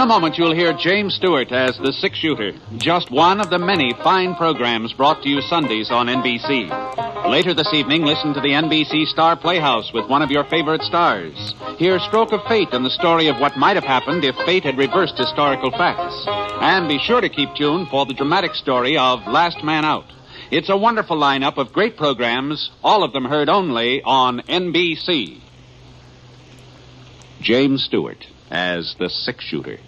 a moment, you'll hear James Stewart as the six-shooter, just one of the many fine programs brought to you Sundays on NBC. Later this evening, listen to the NBC Star Playhouse with one of your favorite stars. Hear Stroke of Fate and the story of what might have happened if fate had reversed historical facts. And be sure to keep tuned for the dramatic story of Last Man Out. It's a wonderful lineup of great programs, all of them heard only on NBC. James Stewart as the six-shooter.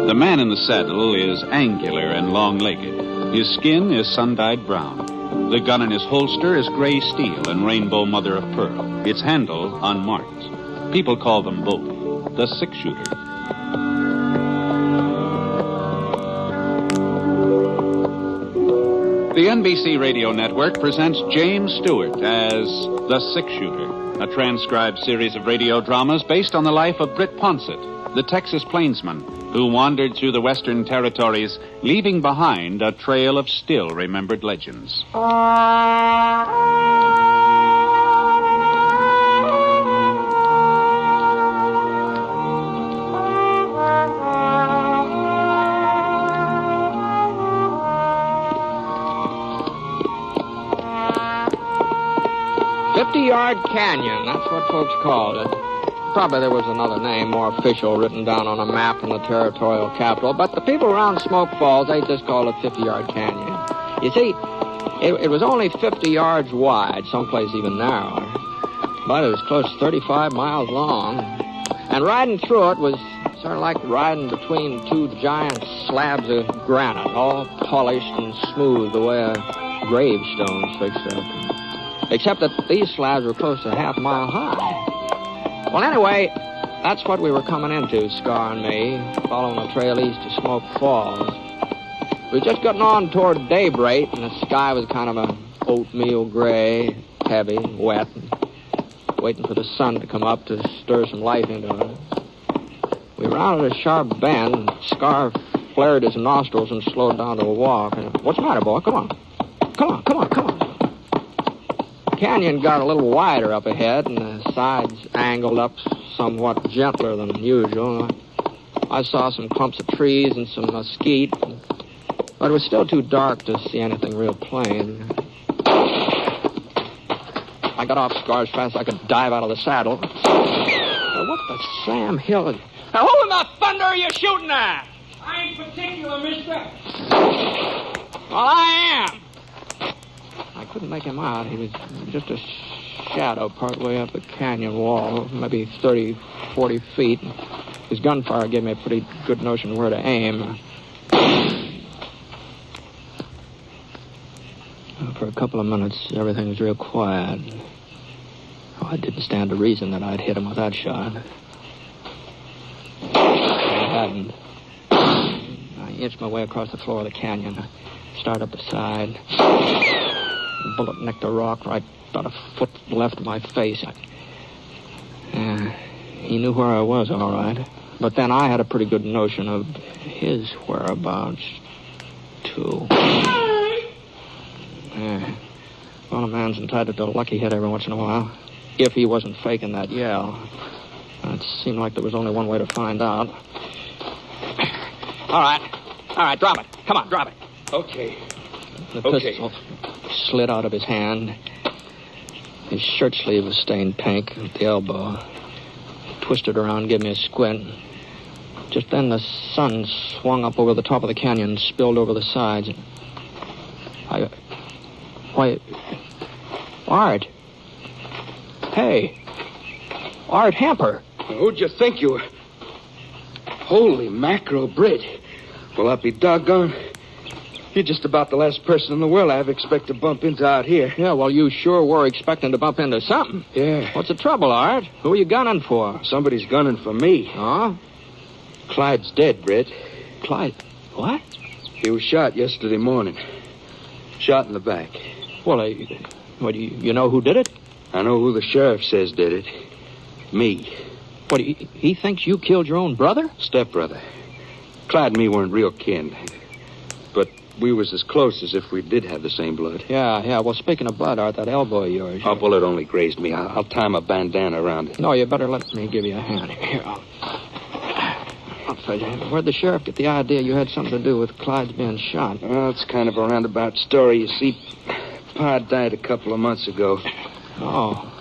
The man in the saddle is angular and long-legged. His skin is sun-dyed brown. The gun in his holster is gray steel and rainbow mother of pearl. Its handle unmarked. People call them both the six-shooter. The NBC Radio Network presents James Stewart as the Six-Shooter, a transcribed series of radio dramas based on the life of Britt Ponset, the Texas plainsman who wandered through the Western Territories, leaving behind a trail of still-remembered legends. 50-Yard Canyon, that's what folks called it. Probably there was another name, more official, written down on a map in the territorial capital, but the people around Smoke Falls, they just called it 50-Yard Canyon. You see, it was only 50 yards wide, someplace even narrower, but it was close to 35 miles long, and riding through it was sort of like riding between two giant slabs of granite, all polished and smooth the way a gravestone's fixed up. Except that these slabs were close to a half mile high. Well, anyway, that's what we were coming into, Scar and me, following the trail east to Smoke Falls. We had just gotten on toward daybreak, and the sky was kind of a oatmeal gray, heavy, wet, waiting for the sun to come up to stir some life into it. We rounded a sharp bend, and Scar flared his nostrils and slowed down to a walk. What's the matter, boy? Come on. Come on. The canyon got a little wider up ahead, and the sides angled up somewhat gentler than usual. I saw some clumps of trees and some mesquite, but it was still too dark to see anything real plain. I got off Scar as fast as I could dive out of the saddle. What the Sam Hill is... Now, who in the thunder are you shooting at? I ain't particular, mister. Well, I am. I couldn't make him out. He was just a shadow partway up the canyon wall, maybe 30, 40 feet. His gunfire gave me a pretty good notion where to aim. For a couple of minutes, everything was real quiet. Oh, I didn't stand to reason that I'd hit him with that shot. I hadn't. I inched my way across the floor of the canyon. I started up the side. The bullet nicked a rock right about a foot left of my face. He knew where I was, all right. But then I had a pretty good notion of his whereabouts, too. Well, a man's entitled to a lucky hit every once in a while, if he wasn't faking that yell. It seemed like there was only one way to find out. All right, drop it. Come on, drop it. Okay. The pistol slid out of his hand. His shirt sleeve was stained pink at the elbow. Twisted around, gave me a squint. Just then the sun swung up over the top of the canyon and spilled over the sides. Why, Art. Hey, Art Hamper. Who'd you think you were? Holy mackerel, Britt. Well, I'll be doggone. You're just about the last person in the world I ever expect to bump into out here. Yeah, well, you sure were expecting to bump into something. Yeah. What's the trouble, Art? Who are you gunning for? Somebody's gunning for me. Huh? Clyde's dead, Britt. Clyde? What? He was shot yesterday morning. Shot in the back. Well, you know who did it? I know who the sheriff says did it. Me. What, he thinks you killed your own brother? Stepbrother. Clyde and me weren't real kin. But we was as close as if we did have the same blood. Yeah. Well, speaking of blood, Art, that elbow of yours... A bullet only grazed me. I'll tie my bandana around it. No, you better let me give you a hand. Here, I'll tell you. Where'd the sheriff get the idea you had something to do with Clyde's being shot? Well, it's kind of a roundabout story. You see, Pa died a couple of months ago. Oh,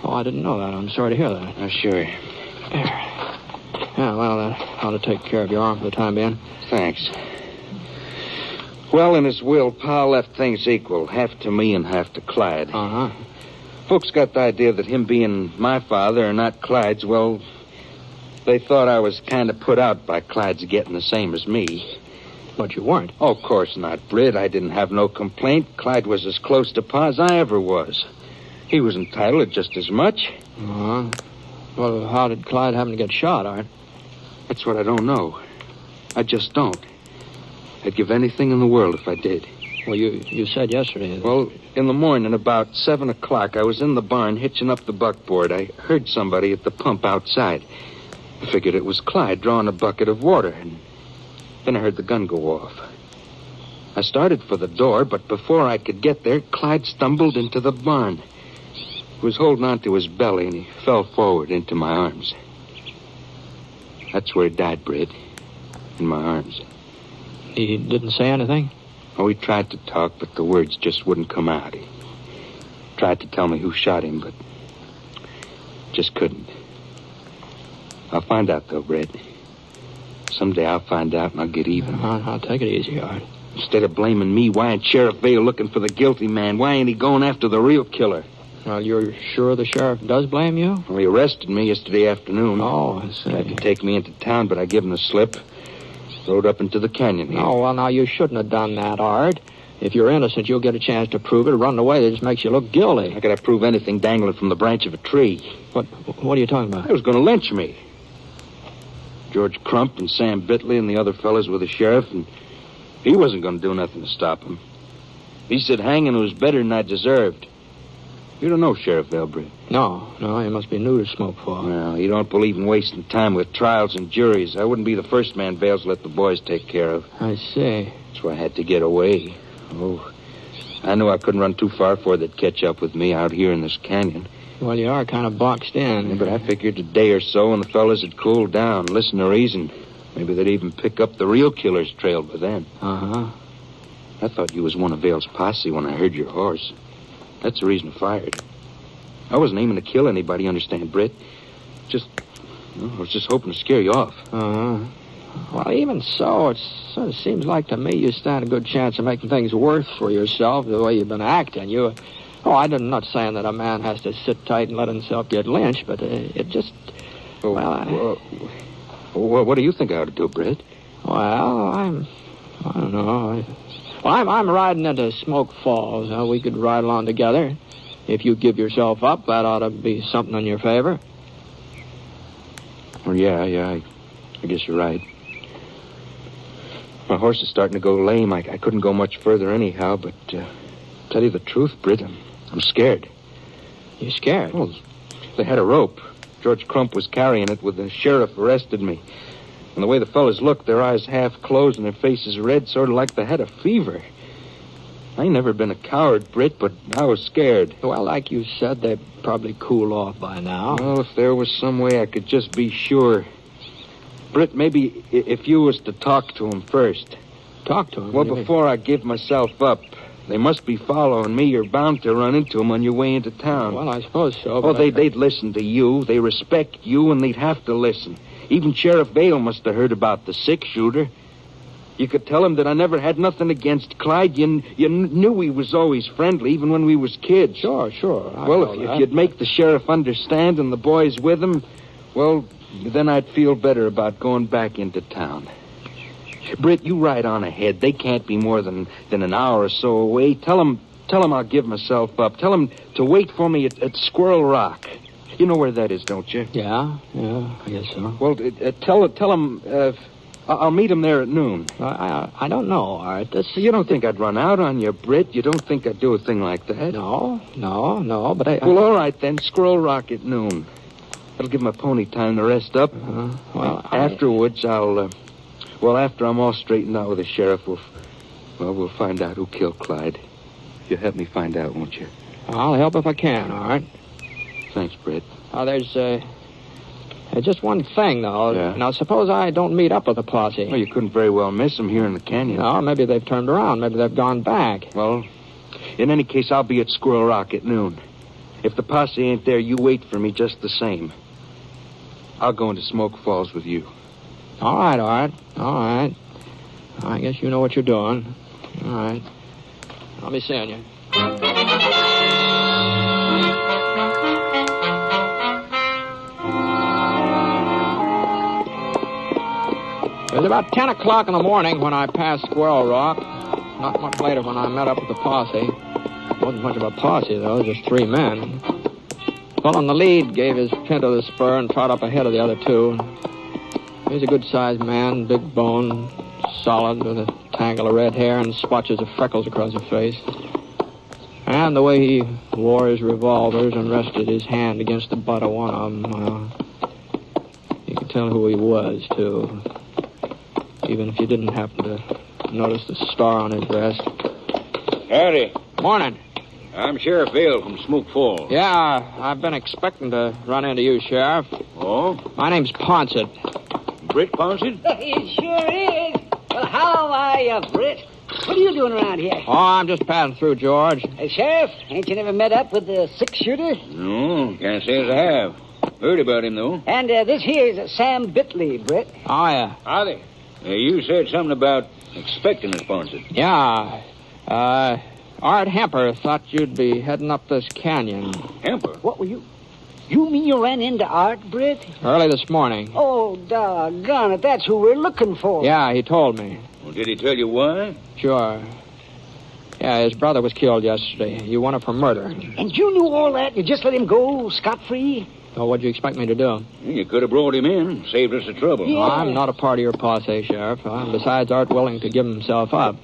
I didn't know that. I'm sorry to hear that. Oh, sure. There. Yeah, well, that ought to take care of your arm for the time being. Thanks. Well, in his will, Pa left things equal, half to me and half to Clyde. Uh-huh. Folks got the idea that him being my father and not Clyde's, well, they thought I was kind of put out by Clyde's getting the same as me. But you weren't. Oh, of course not, Britt. I didn't have no complaint. Clyde was as close to Pa as I ever was. He was entitled to just as much. Uh-huh. Well, how did Clyde happen to get shot, Art? That's what I don't know. I just don't. I'd give anything in the world if I did. Well, you said yesterday... Well, in the morning, about 7 o'clock, I was in the barn hitching up the buckboard. I heard somebody at the pump outside. I figured it was Clyde drawing a bucket of water, and then I heard the gun go off. I started for the door, but before I could get there, Clyde stumbled into the barn. He was holding on to his belly, and he fell forward into my arms. That's where he died, Britt. In my arms. He didn't say anything? Oh, he tried to talk, but the words just wouldn't come out. He tried to tell me who shot him, but just couldn't. I'll find out, though, Britt. Someday I'll find out and I'll get even. I'll take it easy, Art. Instead of blaming me, why ain't Sheriff Vale looking for the guilty man? Why ain't he going after the real killer? Well, you're sure the sheriff does blame you? Well, he arrested me yesterday afternoon. Oh, I see. Tried to take me into town, but I gave him the slip. Rode up into the canyon here. Oh, well, now, you shouldn't have done that, Art. If you're innocent, you'll get a chance to prove it. Running away, that just makes you look guilty. I gotta prove anything dangling from the branch of a tree. What are you talking about? They was gonna lynch me. George Crump and Sam Bitley and the other fellas were the sheriff, and he wasn't gonna do nothing to stop him. He said hanging was better than I deserved. You don't know Sheriff Elbridge. No, he must be new to Smoke Falls. Well, he don't believe in wasting time with trials and juries. I wouldn't be the first man Vale's let the boys take care of. I see. That's why I had to get away. Oh, I knew I couldn't run too far before they'd catch up with me out here in this canyon. Well, you are kind of boxed in. Yeah, but I figured a day or so and the fellas had cooled down, listen to reason. Maybe they'd even pick up the real killer's trail by then. Uh-huh. I thought you was one of Vale's posse when I heard your horse. That's the reason I fired. I wasn't aiming to kill anybody, understand, Britt? I was just hoping to scare you off. Uh-huh. Well, even so, it sort of seems like to me you stand a good chance of making things worse for yourself the way you've been acting. I'm not saying that a man has to sit tight and let himself get lynched, but it just... What do you think I ought to do, Britt? Well, I don't know. I'm riding into Smoke Falls. We could ride along together. If you give yourself up, that ought to be something in your favor. Well, yeah, I guess you're right. My horse is starting to go lame. I couldn't go much further anyhow, but tell you the truth, Britt, I'm scared. You scared? Well, they had a rope. George Crump was carrying it when the sheriff arrested me. And the way the fellas looked, their eyes half closed and their faces red, sort of like they had a fever. I ain't never been a coward, Britt, but I was scared. Well, like you said, they'd probably cool off by now. Well, if there was some way I could just be sure. Britt, maybe if you was to talk to him first. Talk to him? Well, before I give myself up. They must be following me. You're bound to run into them on your way into town. Well, I suppose so. Oh, they'd listen to you. They respect you, and they'd have to listen. Even Sheriff Vale must have heard about the six-shooter. You could tell him that I never had nothing against Clyde. You knew he was always friendly, even when we was kids. Sure. Well, if you'd make the sheriff understand and the boys with him, well, then I'd feel better about going back into town. Britt, you ride on ahead. They can't be more than an hour or so away. Tell them I'll give myself up. Tell them to wait for me at Squirrel Rock. You know where that is, don't you? Yeah, I guess so. Well, tell them I'll meet him there at noon. I don't know, Art. You don't think I'd run out on you, Britt? You don't think I'd do a thing like that? No, but I... Well, all right, then. Squirrel Rock at noon. That'll give my pony time to rest up. Well, afterwards, after I'm all straightened out with the sheriff, Well, we'll find out who killed Clyde. You'll help me find out, won't you? I'll help if I can, all right? Thanks, Britt. There's just one thing, though. Yeah? Now, suppose I don't meet up with the posse. Well, you couldn't very well miss them here in the canyon. No, maybe they've turned around. Maybe they've gone back. Well, in any case, I'll be at Squirrel Rock at noon. If the posse ain't there, you wait for me just the same. I'll go into Smoke Falls with you. All right. I guess you know what you're doing. All right. I'll be seeing you. It was about 10 o'clock in the morning when I passed Squirrel Rock. Not much later when I met up with the posse. It wasn't much of a posse, though, just 3 men. The fellow in the lead gave his pinto the spur and trot up ahead of the other 2. He's a good-sized man, big bone, solid, with a tangle of red hair and splotches of freckles across his face. And the way he wore his revolvers and rested his hand against the butt of one of them, you could tell who he was, too. Even if you didn't happen to notice the star on his breast. Howdy. Morning. I'm Sheriff Vail from Smoke Falls. Yeah, I've been expecting to run into you, Sheriff. Oh? My name's Ponset. Britt Ponset? It sure is. Well, how are you, Britt? What are you doing around here? Oh, I'm just passing through, George. Hey, Sheriff, ain't you never met up with the 6-shooter? No, can't say as I have. Heard about him, though. And this here's Sam Bitley, Britt. Oh, yeah. Howdy. You said something about expecting us, Ponset. Yeah. Art Hemper thought you'd be heading up this canyon. Hemper? What were you? You mean you ran into Art, Britt? Early this morning. Oh, doggone it, that's who we're looking for. Yeah, he told me. Well, did he tell you why? Sure. Yeah, his brother was killed yesterday. You wanted for murder. And you knew all that? You just let him go scot-free? So what'd you expect me to do? You could have brought him in, saved us the trouble. Yeah. I'm not a part of your posse, Sheriff. Besides, Art willing to give himself up.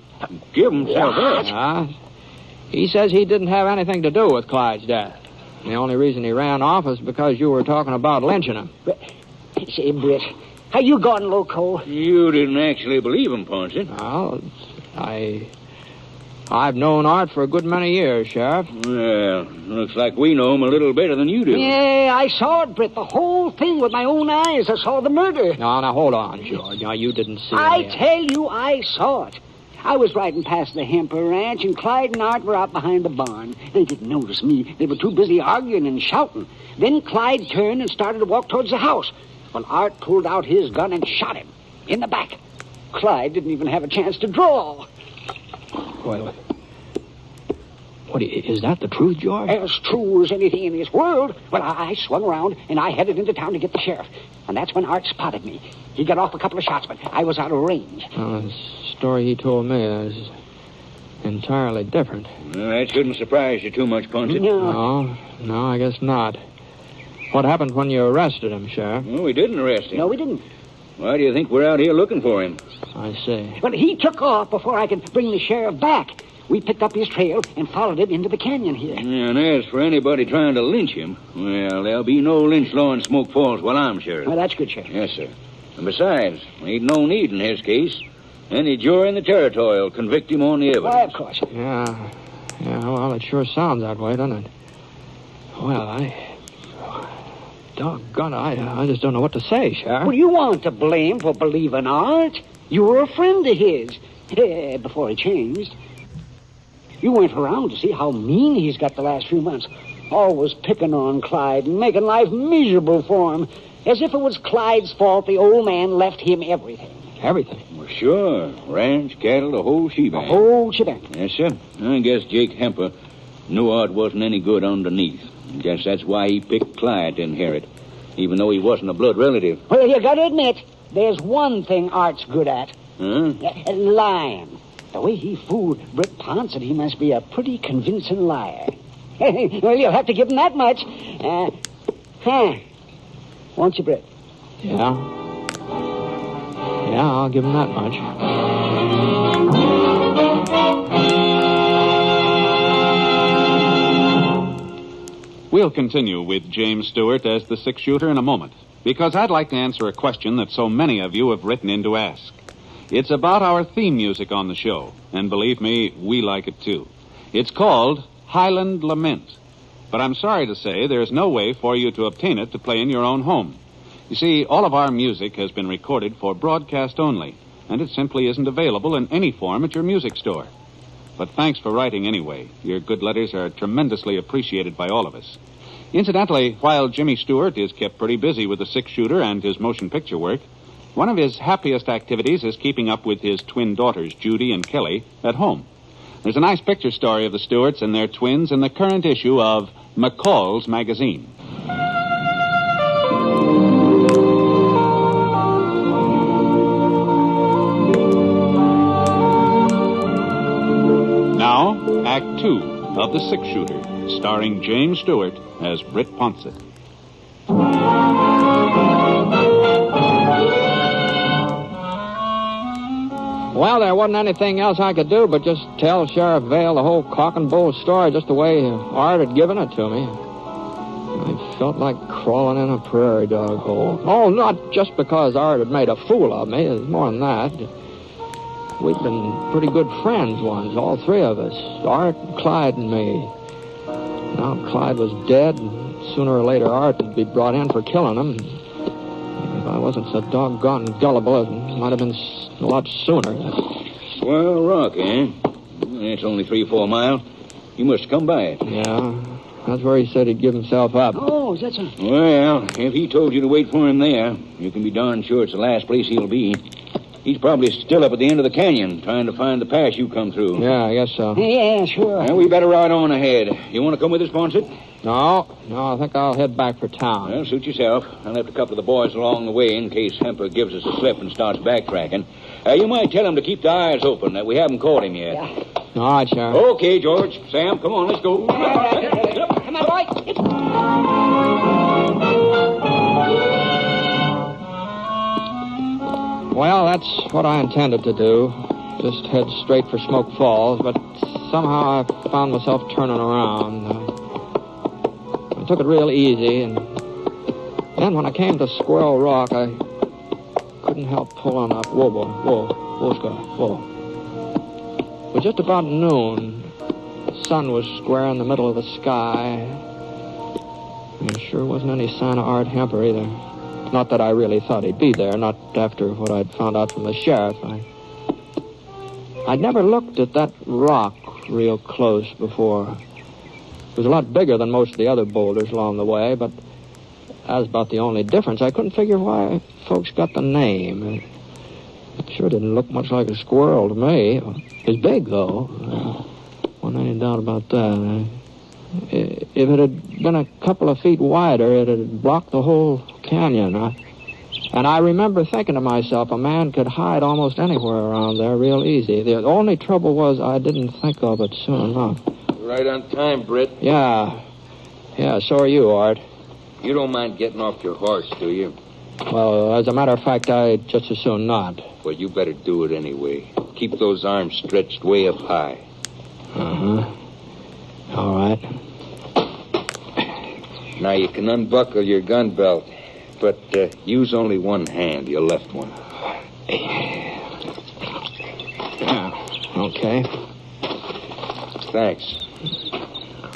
Give himself up. He says he didn't have anything to do with Clyde's death. The only reason he ran off is because you were talking about lynching him. Say, Britt, how you gone loco? You didn't actually believe him, Ponset. Well, I've known Art for a good many years, Sheriff. Well, looks like we know him a little better than you do. Yeah, I saw it, Britt. The whole thing with my own eyes. I saw the murder. Now, hold on, George. Now, you didn't see I it. tell you, I saw it. I was riding past the Hemper Ranch, and Clyde and Art were out behind the barn. They didn't notice me. They were too busy arguing and shouting. Then Clyde turned and started to walk towards the house. Well, Art pulled out his gun and shot him in the back. Clyde didn't even have a chance to draw. Well, is that the truth, George? As true as anything in this world. Well, I swung around, and I headed into town to get the sheriff. And that's when Art spotted me. He got off a couple of shots, but I was out of range. The story he told me is entirely different. Well, that shouldn't surprise you too much, Ponset. No, I guess not. What happened when you arrested him, Sheriff? Well, we didn't arrest him. No, we didn't. Why do you think we're out here looking for him? I see. Well, he took off before I could bring the sheriff back. We picked up his trail and followed him into the canyon here. And as for anybody trying to lynch him, well, there'll be no lynch law in Smoke Falls while I'm sheriff. Well, that's good, Sheriff. Yes, sir. And besides, ain't no need in his case. Any jury in the territory will convict him on the evidence. Why, of course. Yeah, well, it sure sounds that way, doesn't it? Well, doggone, I just don't know what to say, Sheriff. Well, you weren't to blame for believing Art. You were a friend of his. Before he changed. You went around to see how mean he's got the last few months. Always picking on Clyde and making life miserable for him. As if it was Clyde's fault the old man left him everything. Everything? Well, sure. Ranch, cattle, the whole shebang. The whole shebang. Yes, sir. I guess Jake Hemper knew Art wasn't any good underneath. I guess that's why he picked Clyde to inherit, even though he wasn't a blood relative. Well, you gotta admit, there's one thing Art's good at. Huh? Lying. The way he fooled Britt Ponset, he must be a pretty convincing liar. Well, you'll have to give him that much. Won't you, Britt? Yeah, I'll give him that much. We'll continue with James Stewart as the 6-shooter in a moment, because I'd like to answer a question that so many of you have written in to ask. It's about our theme music on the show, and believe me, we like it too. It's called Highland Lament. But I'm sorry to say there's no way for you to obtain it to play in your own home. You see, all of our music has been recorded for broadcast only, and it simply isn't available in any form at your music store. But thanks for writing anyway. Your good letters are tremendously appreciated by all of us. Incidentally, while Jimmy Stewart is kept pretty busy with the six-shooter and his motion picture work, one of his happiest activities is keeping up with his twin daughters, Judy and Kelly, at home. There's a nice picture story of the Stewarts and their twins in the current issue of McCall's Magazine. Now, Act 2 of The Six-Shooter, starring James Stewart as Britt Ponset. Well, there wasn't anything else I could do but just tell Sheriff Vale the whole cock and bull story just the way Art had given it to me. I felt like crawling in a prairie dog hole. Oh, not just because Art had made a fool of me. It's more than that. We'd been pretty good friends once, all three of us. Art, Clyde, and me. Now Clyde was dead, and sooner or later Art would be brought in for killing him. If I wasn't so doggone gullible, it might have been a lot sooner. Swell rock, eh? It's only 3 or 4 miles. You must come by it. Yeah, that's where he said he'd give himself up. Oh, that's a... Well, if he told you to wait for him there, you can be darn sure it's the last place he'll be. He's probably still up at the end of the canyon, trying to find the pass you come through. Yeah, I guess so. Yeah, sure. Well, we better ride on ahead. You want to come with us, Ponset? No, I think I'll head back for town. Well, suit yourself. I left a couple of the boys along the way in case Hemper gives us a slip and starts backtracking. You might tell him to keep their eyes open, that we haven't caught him yet. Yeah. All right, Sheriff. Okay, George. Sam, come on, let's go. Come on, boy. Well, that's what I intended to do. Just head straight for Smoke Falls, but somehow I found myself turning around. I took it real easy, and then when I came to Squirrel Rock, I couldn't help pulling up. Whoa. It was just about noon. The sun was square in the middle of the sky. There sure wasn't any sign of Art Hemper either. Not that I really thought he'd be there, not after what I'd found out from the sheriff. I'd never looked at that rock real close before. It was a lot bigger than most of the other boulders along the way, but that was about the only difference. I couldn't figure why folks got the name. It sure didn't look much like a squirrel to me. It was big, though. Wasn't any doubt about that. If it had been a couple of feet wider, it had blocked the whole canyon. And I remember thinking to myself, a man could hide almost anywhere around there real easy. The only trouble was I didn't think of it soon enough. Right on time, Britt. Yeah, so are you, Art. You don't mind getting off your horse, do you? Well, as a matter of fact, I'd just as soon not. Well, you better do it anyway. Keep those arms stretched way up high. Uh-huh. All right. Now, you can unbuckle your gun belt, but use only one hand, your left one. Yeah, okay. Thanks.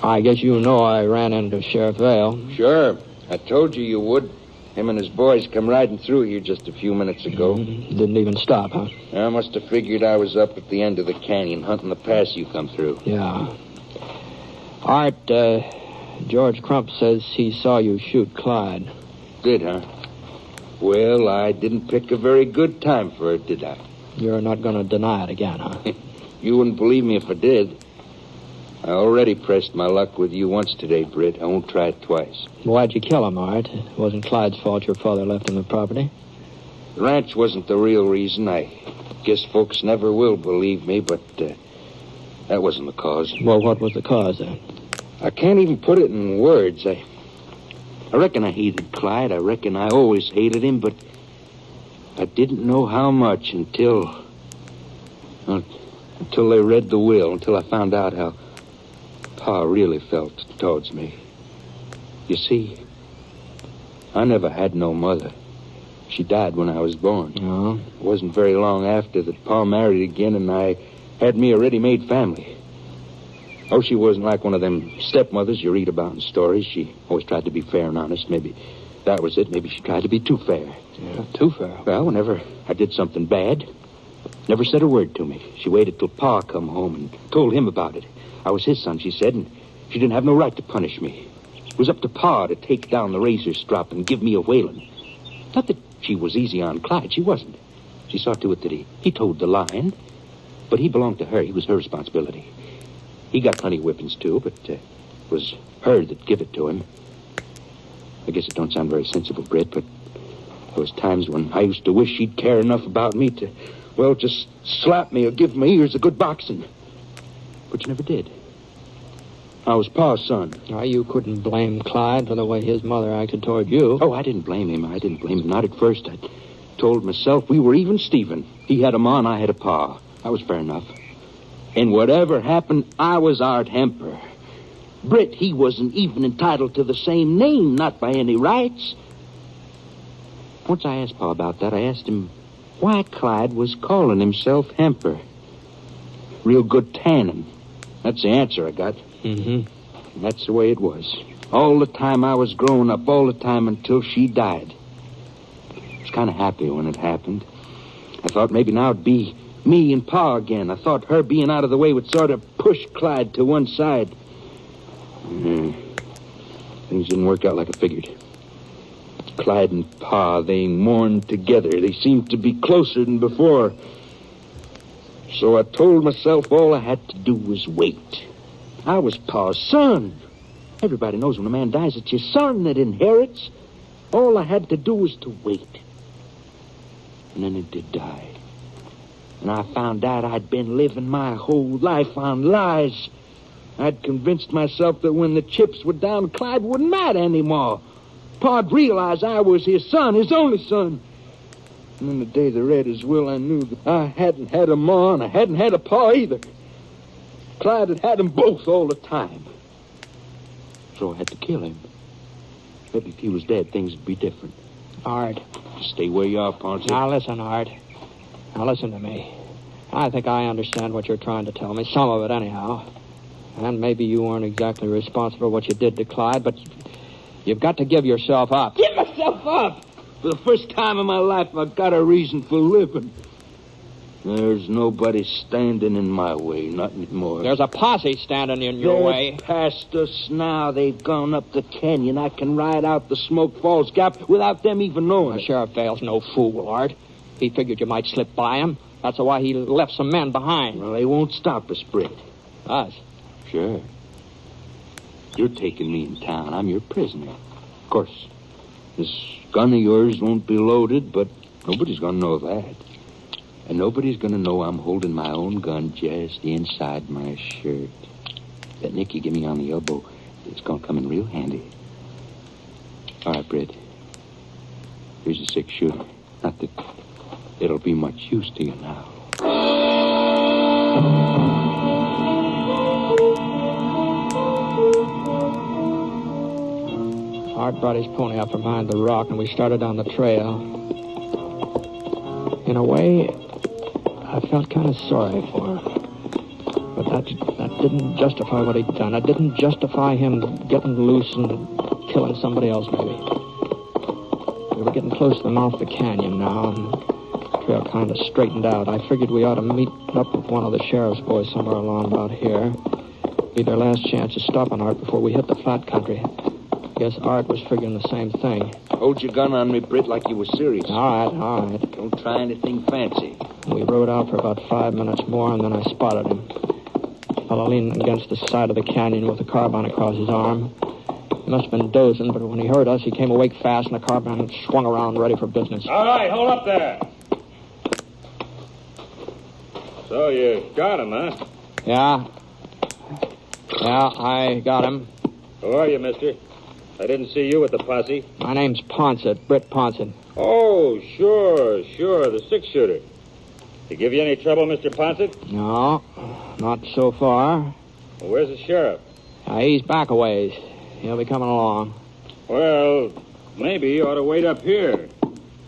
I guess you know I ran into Sheriff Vale. Sure. I told you would. Him and his boys come riding through here just a few minutes ago. Didn't even stop, huh? I must have figured I was up at the end of the canyon hunting the pass you come through. Yeah. Art, George Crump says he saw you shoot Clyde. Did, huh? Well, I didn't pick a very good time for it, did I? You're not going to deny it again, huh? You wouldn't believe me if I did. I already pressed my luck with you once today, Britt. I won't try it twice. Why'd you kill him, Art? It wasn't Clyde's fault your father left him the property. The ranch wasn't the real reason. I guess folks never will believe me, but that wasn't the cause. Well, what was the cause, then? I can't even put it in words. I reckon I hated Clyde. I reckon I always hated him, but I didn't know how much until they read the will, until I found out how Pa really felt towards me. You see, I never had no mother. She died when I was born. No. It wasn't very long after that Pa married again, and I had me a ready-made family. Oh, she wasn't like one of them stepmothers you read about in stories. She always tried to be fair and honest. Maybe that was it. Maybe she tried to be too fair. Yeah, too fair. Well, whenever I did something bad, never said a word to me. She waited till Pa come home and told him about it. I was his son, she said, and she didn't have no right to punish me. It was up to Pa to take down the razor strop and give me a whaling. Not that she was easy on Clyde. She wasn't. She saw to it that he told the line, but he belonged to her. He was her responsibility. He got plenty of whippings, too, but it was her that give it to him. I guess it don't sound very sensible, Britt, but there was times when I used to wish she'd care enough about me to, well, just slap me or give my ears a good boxing. But she never did. I was Pa's son. Now, you couldn't blame Clyde for the way his mother acted toward you. Oh, I didn't blame him. Not at first. I told myself we were even Stephen. He had a ma and I had a pa. That was fair enough. And whatever happened, I was Art Hemper. Britt, he wasn't even entitled to the same name, not by any rights. Once I asked Pa about that, I asked him why Clyde was calling himself Hemper. Real good tannin. That's the answer I got. Mm-hmm. And that's the way it was. All the time I was growing up, all the time until she died. I was kind of happy when it happened. I thought maybe now it'd be me and Pa again. I thought her being out of the way would sort of push Clyde to one side. Things didn't work out like I figured. Clyde and Pa, they mourned together. They seemed to be closer than before. So I told myself all I had to do was wait. I was Pa's son. Everybody knows when a man dies, it's his son that inherits. All I had to do was to wait. And then it did die. And I found out I'd been living my whole life on lies. I'd convinced myself that when the chips were down, Clyde wouldn't matter anymore. Pa'd realize I was his son, his only son. And then the day they read his will, I knew that I hadn't had a ma and I hadn't had a pa either. Clyde had had them both all the time. So I had to kill him. Maybe if he was dead, things would be different. Art. Stay where you are, Ponset. Now, listen, Art. Now, listen to me. I think I understand what you're trying to tell me. Some of it, anyhow. And maybe you weren't exactly responsible for what you did to Clyde, but you've got to give yourself up. Give myself up! For the first time in my life, I've got a reason for living. There's nobody standing in my way, not anymore. There's a posse standing in your way. They're past us now. They've gone up the canyon. I can ride out the Smoke Falls Gap without them even knowing. Sheriff Vale's no fool, Art. He figured you might slip by him. That's why he left some men behind. Well, they won't stop us, Britt. Us? Sure. You're taking me in town. I'm your prisoner. Of course, this gun of yours won't be loaded, but nobody's going to know that. And nobody's going to know I'm holding my own gun just inside my shirt. That nick you give me on the elbow, it's going to come in real handy. All right, Britt. Here's a 6-shooter. Not that it'll be much use to you now. Art brought his pony up from behind the rock, and we started down the trail. In a way, I felt kind of sorry for him. But that didn't justify what he'd done. It didn't justify him getting loose and killing somebody else, maybe. We were getting close to the mouth of the canyon now, and the trail kind of straightened out. I figured we ought to meet up with one of the sheriff's boys somewhere along about here. Be their last chance of stopping Art before we hit the flat country. I guess Art was figuring the same thing. Hold your gun on me, Britt, like you were serious. All right. Don't try anything fancy. We rode out for about 5 minutes more, and then I spotted him. Fellow leaning against the side of the canyon with a carbine across his arm. He must have been dozing, but when he heard us, he came awake fast, and the carbine swung around ready for business. All right, hold up there. So you got him, huh? Yeah, I got him. Who are you, mister? I didn't see you with the posse. My name's Ponset, Britt Ponset. Oh, sure, the 6-shooter. Did he give you any trouble, Mr. Ponset? No, not so far. Well, where's the sheriff? He's back a ways. He'll be coming along. Well, maybe you ought to wait up here.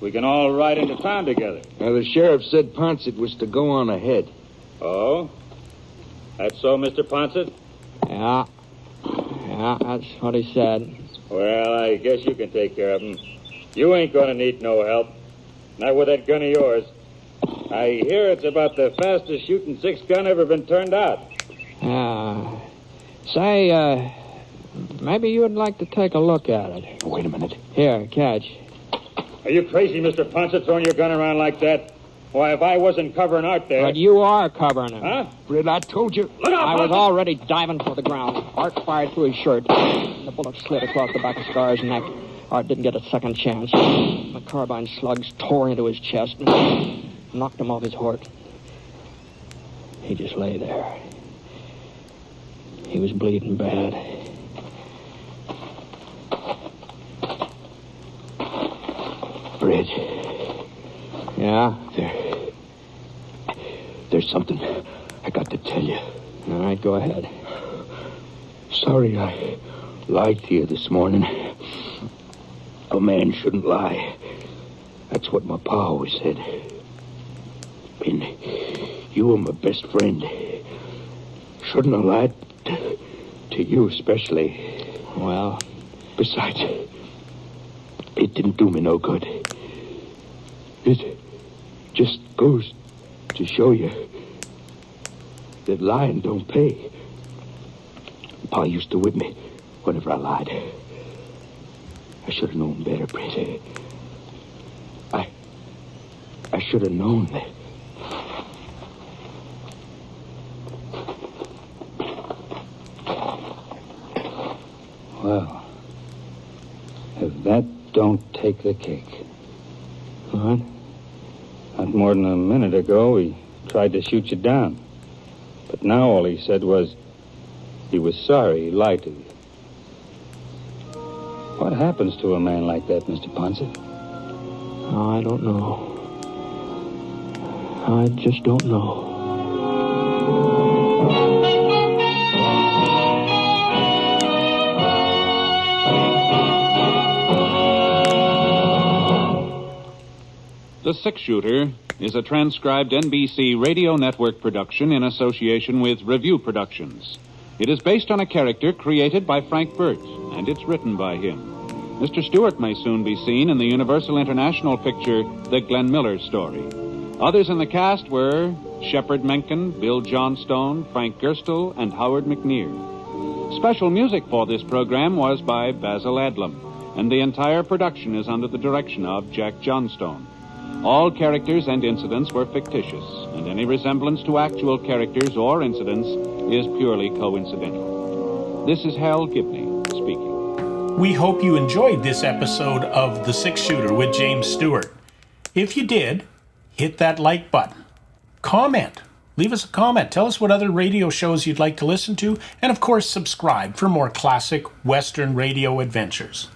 We can all ride into town together. Now, the sheriff said Ponset was to go on ahead. Oh? That's so, Mr. Ponset? Yeah. Yeah, that's what he said. Well, I guess you can take care of him. You ain't gonna need no help. Not with that gun of yours. I hear it's about the fastest shooting 6-gun ever been turned out. Say, maybe you would like to take a look at it. Wait a minute. Here, catch. Are you crazy, Mr. Ponset, throwing your gun around like that? Why, if I wasn't covering Art there... But you are covering him. Huh? Britt, I told you. Look out, I was Ponset! already diving for the ground. Art fired through his shirt. The bullet slid across the back of Scar's neck. Art didn't get a second chance. The carbine slugs tore into his chest and knocked him off his horse. He just lay there. He was bleeding bad. Britt. Yeah? There's something I got to tell you. All right, go ahead. Sorry I lied to you this morning. A man shouldn't lie. That's what my pa always said. And you were my best friend. Shouldn't have lied to you especially. Well, besides, it didn't do me no good. It just goes to show you that lying don't pay. Pa used to whip me whenever I lied. I should have known better, Britt. I should have known that. Well, if that don't take the cake. what? Not more than a minute ago, he tried to shoot you down. But now all he said was he was sorry he lied to you. What happens to a man like that, Mr. Ponset? I don't know. I just don't know. The Six-Shooter is a transcribed NBC Radio Network production in association with Review Productions. It is based on a character created by Frank Burt, and it's written by him. Mr. Stewart may soon be seen in the Universal International picture, The Glenn Miller Story. Others in the cast were Shepard Menken, Bill Johnstone, Frank Gerstle, and Howard McNear. Special music for this program was by Basil Adlam, and the entire production is under the direction of Jack Johnstone. All characters and incidents were fictitious, and any resemblance to actual characters or incidents is purely coincidental. This is Hal Gibney speaking. We hope you enjoyed this episode of The Six-Shooter with James Stewart. If you did, hit that like button. Comment. Leave us a comment. Tell us what other radio shows you'd like to listen to. And of course, subscribe for more classic Western radio adventures.